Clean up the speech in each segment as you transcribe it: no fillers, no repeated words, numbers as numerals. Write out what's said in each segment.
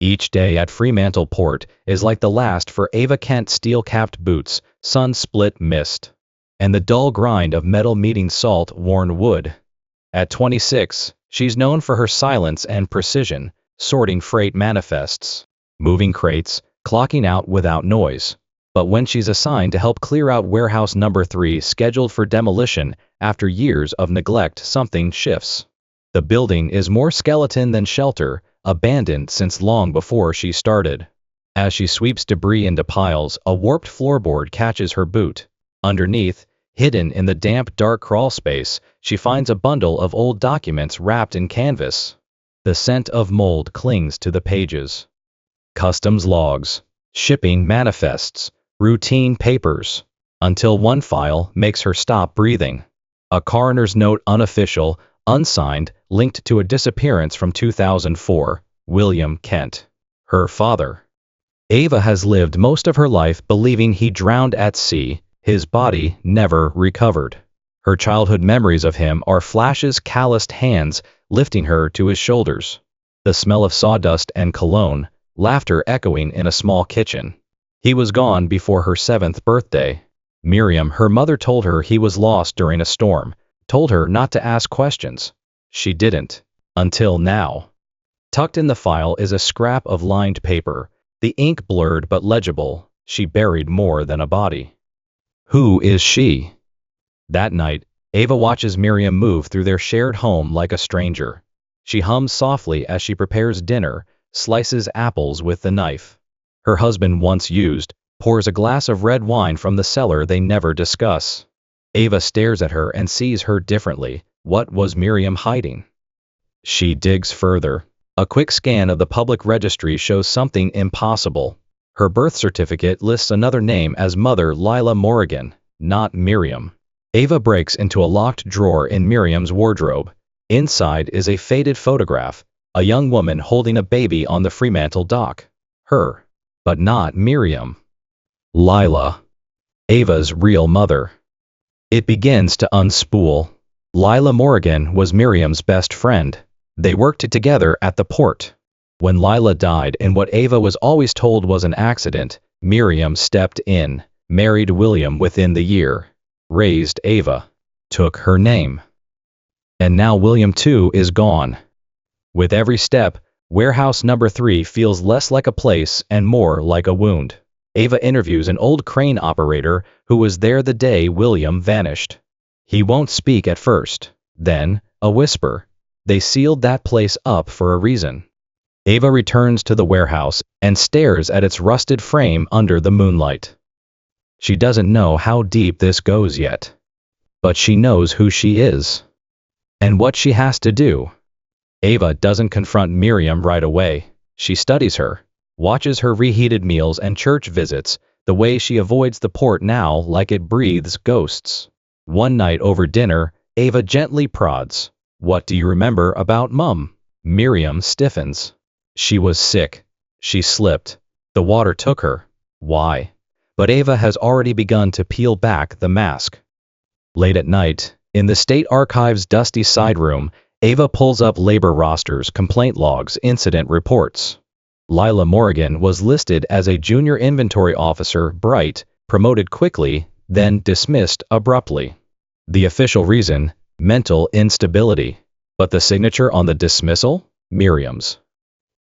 Each day at Fremantle Port is like the last for Ava Kent's steel-capped boots, sun-split mist, and the dull grind of metal meeting salt-worn wood. At 26, she's known for her silence and precision, sorting freight manifests, moving crates, clocking out without noise. But when she's assigned to help clear out warehouse number 3 scheduled for demolition after years of neglect, something shifts. The building is more skeleton than shelter, abandoned since long before she started. As she sweeps debris into piles, a warped floorboard catches her boot. Underneath, hidden in the damp, dark crawl space, she finds a bundle of old documents wrapped in canvas. The scent of mold clings to the pages. Customs logs, shipping manifests, routine papers, until one file makes her stop breathing. A coroner's note, unofficial, unsigned, linked to a disappearance from 2004, William Kent, her father. Ava has lived most of her life believing he drowned at sea, his body never recovered. Her childhood memories of him are flashes, calloused hands lifting her to his shoulders, the smell of sawdust and cologne, laughter echoing in a small kitchen. He was gone before her 7th birthday. Miriam, her mother, told her he was lost during a storm, told her not to ask questions. She didn't, until now. Tucked in the file is a scrap of lined paper, the ink blurred but legible. She buried more than a body. Who is she? That night, Ava watches Miriam move through their shared home like a stranger. She hums softly as she prepares dinner, slices apples with the knife her husband once used, pours a glass of red wine from the cellar they never discuss. Ava stares at her and sees her differently. What was Miriam hiding? She digs further. A quick scan of the public registry shows something impossible. Her birth certificate lists another name as Mother Lila Morrigan, not Miriam. Ava breaks into a locked drawer in Miriam's wardrobe. Inside is a faded photograph, a young woman holding a baby on the Fremantle dock. Her, but not Miriam. Lila, Ava's real mother. It begins to unspool. Lila Morrigan was Miriam's best friend. They worked together at the port. When Lila died in what Ava was always told was an accident, Miriam stepped in, married William within the year, raised Ava, took her name. And now William too is gone. With every step, warehouse number 3 feels less like a place and more like a wound. Ava interviews an old crane operator who was there the day William vanished. He won't speak at first. Then, a whisper. They sealed that place up for a reason. Ava returns to the warehouse and stares at its rusted frame under the moonlight. She doesn't know how deep this goes yet. But she knows who she is. And what she has to do. Ava doesn't confront Miriam right away. She studies her, watches her reheated meals and church visits, the way she avoids the port now like it breathes ghosts. One night over dinner, Ava gently prods. What do you remember about Mum? Miriam stiffens. She was sick. She slipped. The water took her. Why? But Ava has already begun to peel back the mask. Late at night, in the State Archives' dusty side room, Ava pulls up labor rosters, complaint logs, incident reports. Lila Morrigan was listed as a junior inventory officer, bright, promoted quickly, then dismissed abruptly. The official reason, mental instability. But the signature on the dismissal? Miriam's.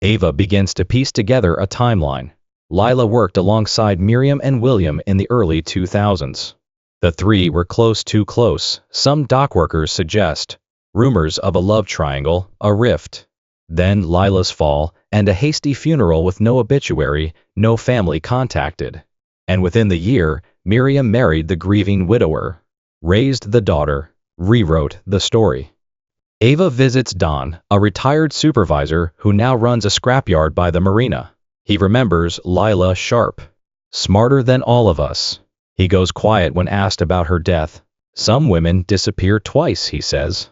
Ava begins to piece together a timeline. Lila worked alongside Miriam and William in the early 2000s. The three were close, too close, some dockworkers suggest. Rumors of a love triangle, a rift. Then Lila's fall, and a hasty funeral with no obituary, no family contacted. And within the year, Miriam married the grieving widower, raised the daughter, rewrote the story. Ava visits Don, a retired supervisor who now runs a scrapyard by the marina. He remembers Lila sharp, smarter than all of us. He goes quiet when asked about her death. Some women disappear twice, he says.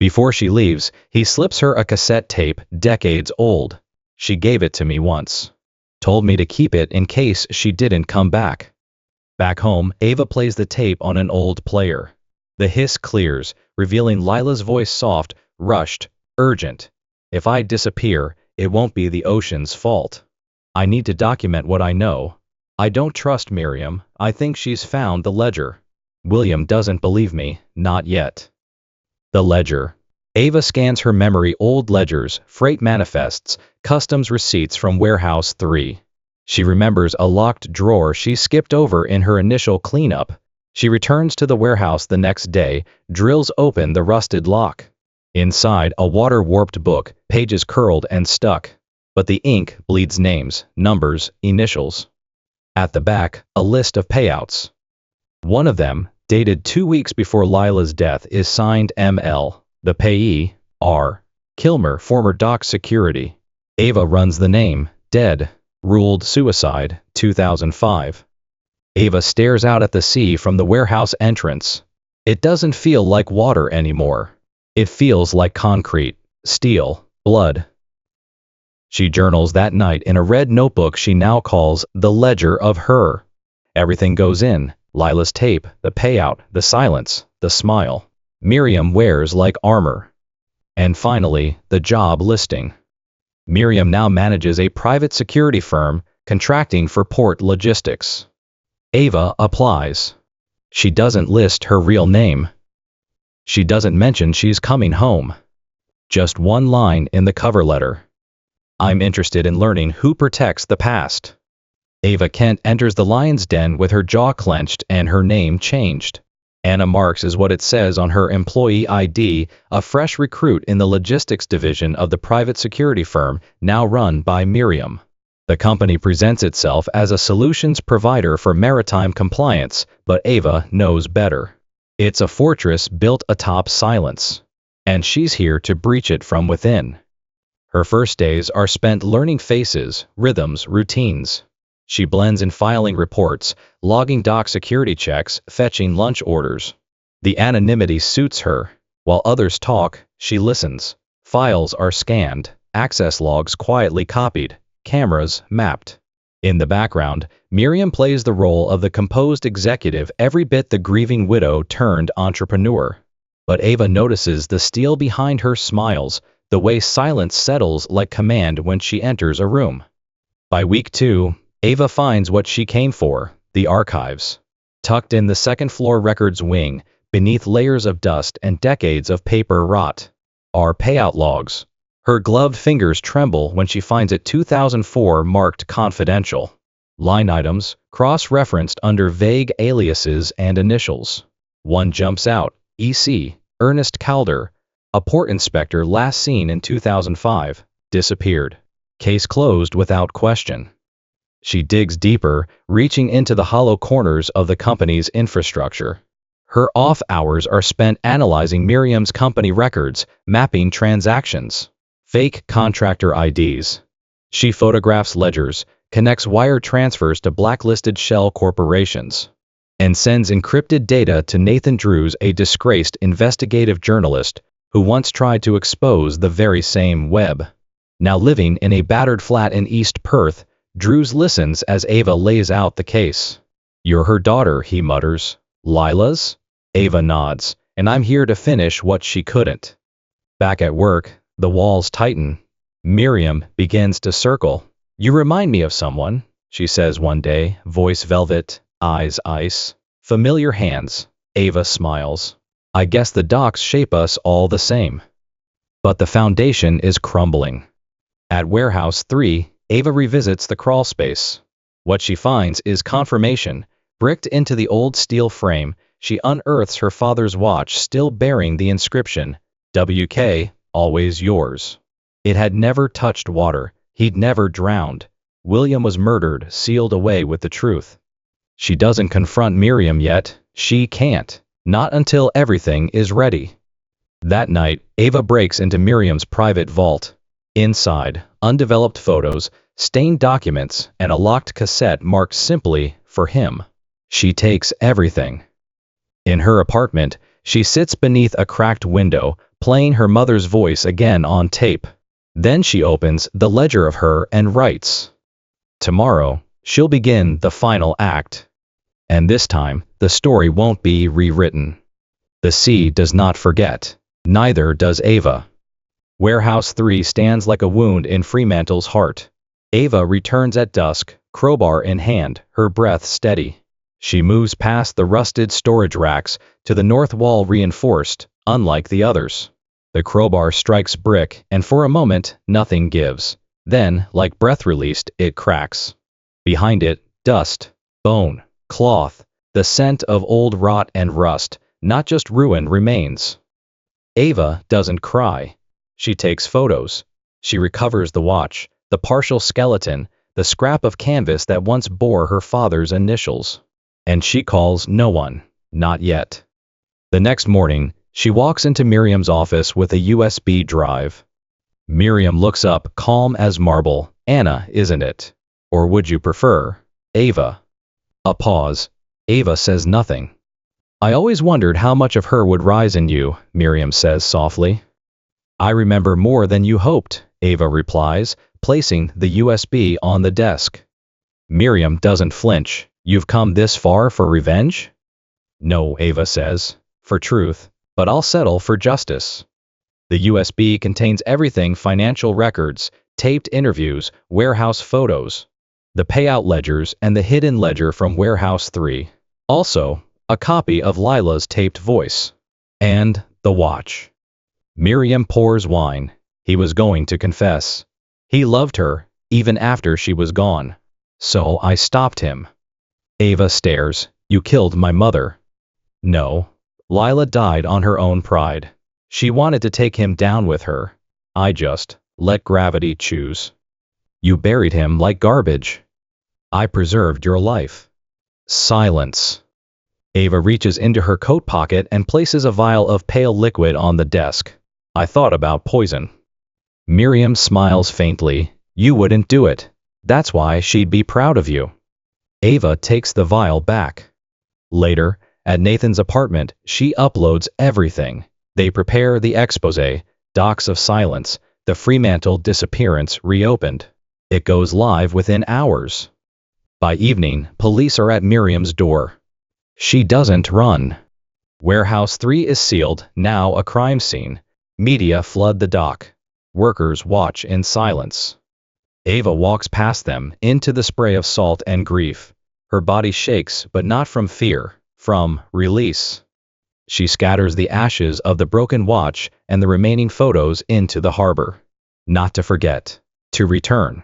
Before she leaves, he slips her a cassette tape, decades old. She gave it to me once. Told me to keep it in case she didn't come back. Back home, Ava plays the tape on an old player. The hiss clears, revealing Lila's voice soft, rushed, urgent. If I disappear, it won't be the ocean's fault. I need to document what I know. I don't trust Miriam. I think she's found the ledger. William doesn't believe me, not yet. The ledger. Ava scans her memory, old ledgers, freight manifests, customs receipts from Warehouse 3. She remembers a locked drawer she skipped over in her initial cleanup. She returns to the warehouse the next day, drills open the rusted lock. Inside, a water-warped book, pages curled and stuck. But the ink bleeds names, numbers, initials. At the back, a list of payouts. One of them, dated 2 weeks before Lila's death, is signed M.L. The payee, R. Kilmer, former dock security. Ava runs the name, dead, ruled suicide, 2005. Ava stares out at the sea from the warehouse entrance. It doesn't feel like water anymore. It feels like concrete, steel, blood. She journals that night in a red notebook she now calls the ledger of her. Everything goes in, Lila's tape, the payout, the silence, the smile. Miriam wears like armor. And finally, the job listing. Miriam now manages a private security firm, contracting for port logistics. Ava applies. She doesn't list her real name. She doesn't mention she's coming home. Just one line in the cover letter. I'm interested in learning who protects the past. Ava Kent enters the lion's den with her jaw clenched and her name changed. Anna Marks is what it says on her employee ID, a fresh recruit in the logistics division of the private security firm now run by Miriam. The company presents itself as a solutions provider for maritime compliance, but Ava knows better. It's a fortress built atop silence. And she's here to breach it from within. Her first days are spent learning faces, rhythms, routines. She blends in filing reports, logging dock security checks, fetching lunch orders. The anonymity suits her. While others talk, she listens. Files are scanned, access logs quietly copied, cameras mapped. In the background, Miriam plays the role of the composed executive, every bit the grieving widow turned entrepreneur. But Ava notices the steel behind her smiles, the way silence settles like command when she enters a room. By week 2, Ava finds what she came for, the archives. Tucked in the second-floor records wing, beneath layers of dust and decades of paper rot, are payout logs. Her gloved fingers tremble when she finds it 2004 marked confidential. Line items, cross-referenced under vague aliases and initials. One jumps out, E.C. Ernest Calder, a port inspector last seen in 2005, disappeared. Case closed without question. She digs deeper, reaching into the hollow corners of the company's infrastructure. Her off hours are spent analyzing Miriam's company records, mapping transactions. Fake contractor IDs. She photographs ledgers, connects wire transfers to blacklisted shell corporations, and sends encrypted data to Nathan Drews, a disgraced investigative journalist who once tried to expose the very same web. Now living in a battered flat in East Perth, Drews listens as Ava lays out the case. "You're her daughter," he mutters. "Lila's?" Ava nods, "and I'm here to finish what she couldn't." Back at work, the walls tighten. Miriam begins to circle. "You remind me of someone," she says one day, voice velvet, eyes ice. "Familiar hands." Ava smiles. "I guess the docks shape us all the same." But the foundation is crumbling. At Warehouse 3, Ava revisits the crawl space. What she finds is confirmation. Bricked into the old steel frame, she unearths her father's watch still bearing the inscription, "WK, always yours." It had never touched water. He'd never drowned. William was murdered, sealed away with the truth. She doesn't confront Miriam yet. She can't. Not until everything is ready. That night, Ava breaks into Miriam's private vault. Inside, undeveloped photos, stained documents, and a locked cassette marked simply, "For him." She takes everything. In her apartment, she sits beneath a cracked window, playing her mother's voice again on tape. Then she opens the ledger of her and writes. Tomorrow, she'll begin the final act. And this time, the story won't be rewritten. The sea does not forget. Neither does Ava. Warehouse 3 stands like a wound in Fremantle's heart. Ava returns at dusk, crowbar in hand, her breath steady. She moves past the rusted storage racks to the north wall reinforced, unlike the others. The crowbar strikes brick, and for a moment, nothing gives. Then, like breath released, it cracks. Behind it, dust, bone, cloth, the scent of old rot and rust, not just ruin, remains. Ava doesn't cry. She takes photos. She recovers the watch, the partial skeleton, the scrap of canvas that once bore her father's initials. And she calls no one, not yet. The next morning, she walks into Miriam's office with a USB drive. Miriam looks up, calm as marble. Anna, isn't it? Or would you prefer Ava? A pause. Ava says nothing. I always wondered how much of her would rise in you, Miriam says softly. I remember more than you hoped, Ava replies, placing the USB on the desk. Miriam doesn't flinch. You've come this far for revenge? No, Ava says, for truth, but I'll settle for justice. The USB contains everything: financial records, taped interviews, warehouse photos, the payout ledgers, and the hidden ledger from Warehouse 3. Also, a copy of Lila's taped voice. And the watch. Miriam pours wine. He was going to confess. He loved her, even after she was gone. So I stopped him. Ava stares. You killed my mother. No. Lila died on her own pride. She wanted to take him down with her. I just let gravity choose. You buried him like garbage. I preserved your life. Silence. Ava reaches into her coat pocket and places a vial of pale liquid on the desk. I thought about poison. Miriam smiles faintly. You wouldn't do it. That's why she'd be proud of you. Ava takes the vial back. Later, at Nathan's apartment, she uploads everything. They prepare the expose, Docs of Silence, the Fremantle disappearance reopened. It goes live within hours. By evening, police are at Miriam's door. She doesn't run. Warehouse 3 is sealed, now a crime scene. Media flood the dock. Workers watch in silence. Ava walks past them, into the spray of salt and grief. Her body shakes, but not from fear, from release. She scatters the ashes of the broken watch and the remaining photos into the harbor. Not to forget. To return.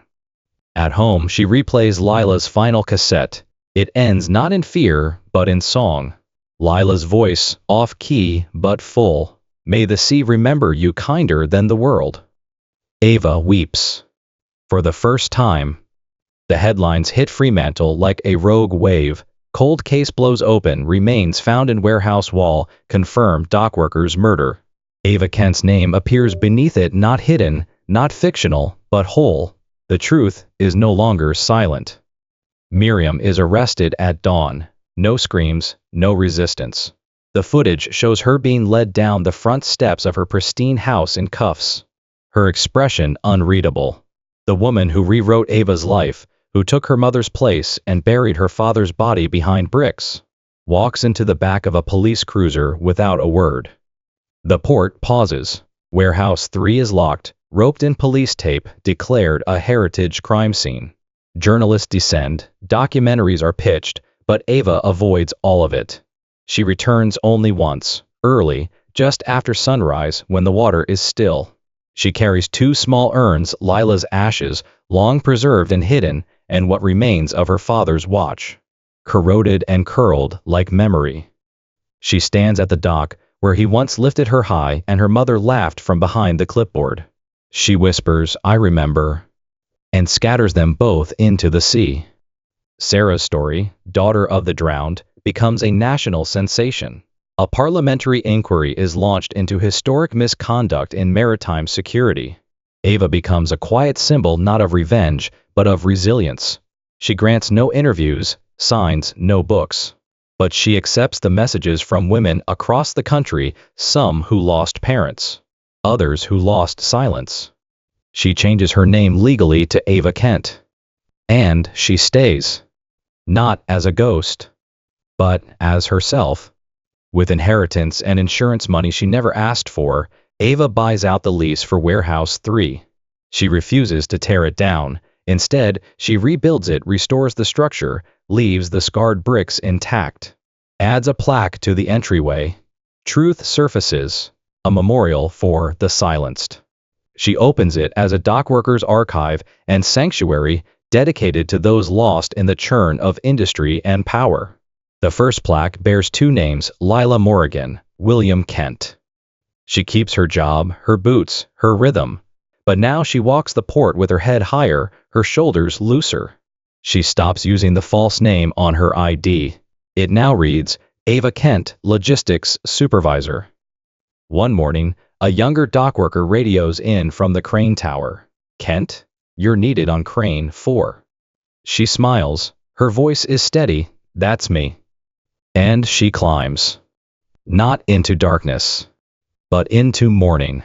At home, she replays Lila's final cassette. It ends not in fear, but in song. Lila's voice, off-key, but full. May the sea remember you kinder than the world. Ava weeps. For the first time. The headlines hit Fremantle like a rogue wave. Cold case blows open, remains found in warehouse wall, confirmed dockworkers murder. Ava Kent's name appears beneath it, not hidden, not fictional, but whole. The truth is no longer silent. Miriam is arrested at dawn. No screams, no resistance. The footage shows her being led down the front steps of her pristine house in cuffs. Her expression unreadable. The woman who rewrote Ava's life, who took her mother's place and buried her father's body behind bricks, walks into the back of a police cruiser without a word. The port pauses. Warehouse 3 is locked, roped in police tape, declared a heritage crime scene. Journalists descend, documentaries are pitched, but Ava avoids all of it. She returns only once, early, just after sunrise when the water is still. She carries 2 small urns, Lila's ashes, long preserved and hidden, and what remains of her father's watch, corroded and curled like memory. She stands at the dock, where he once lifted her high and her mother laughed from behind the clipboard. She whispers, I remember, and scatters them both into the sea. Sarah's story, daughter of the drowned, becomes a national sensation. A parliamentary inquiry is launched into historic misconduct in maritime security. Ava becomes a quiet symbol not of revenge, but of resilience. She grants no interviews, signs no books. But she accepts the messages from women across the country, some who lost parents, others who lost silence. She changes her name legally to Ava Kent. And she stays. Not as a ghost, but as herself. With inheritance and insurance money she never asked for, Ava buys out the lease for Warehouse 3. She refuses to tear it down. Instead, she rebuilds it, restores the structure, leaves the scarred bricks intact, adds a plaque to the entryway. Truth surfaces, a memorial for the silenced. She opens it as a dockworkers' archive and sanctuary dedicated to those lost in the churn of industry and power. The first plaque bears two names, Lila Morrigan, William Kent. She keeps her job, her boots, her rhythm. But now she walks the port with her head higher, her shoulders looser. She stops using the false name on her ID. It now reads, Ava Kent, Logistics Supervisor. One morning, a younger dockworker radios in from the crane tower. Kent, you're needed on crane 4. She smiles. Her voice is steady. That's me. And she climbs. Not into darkness, but into morning.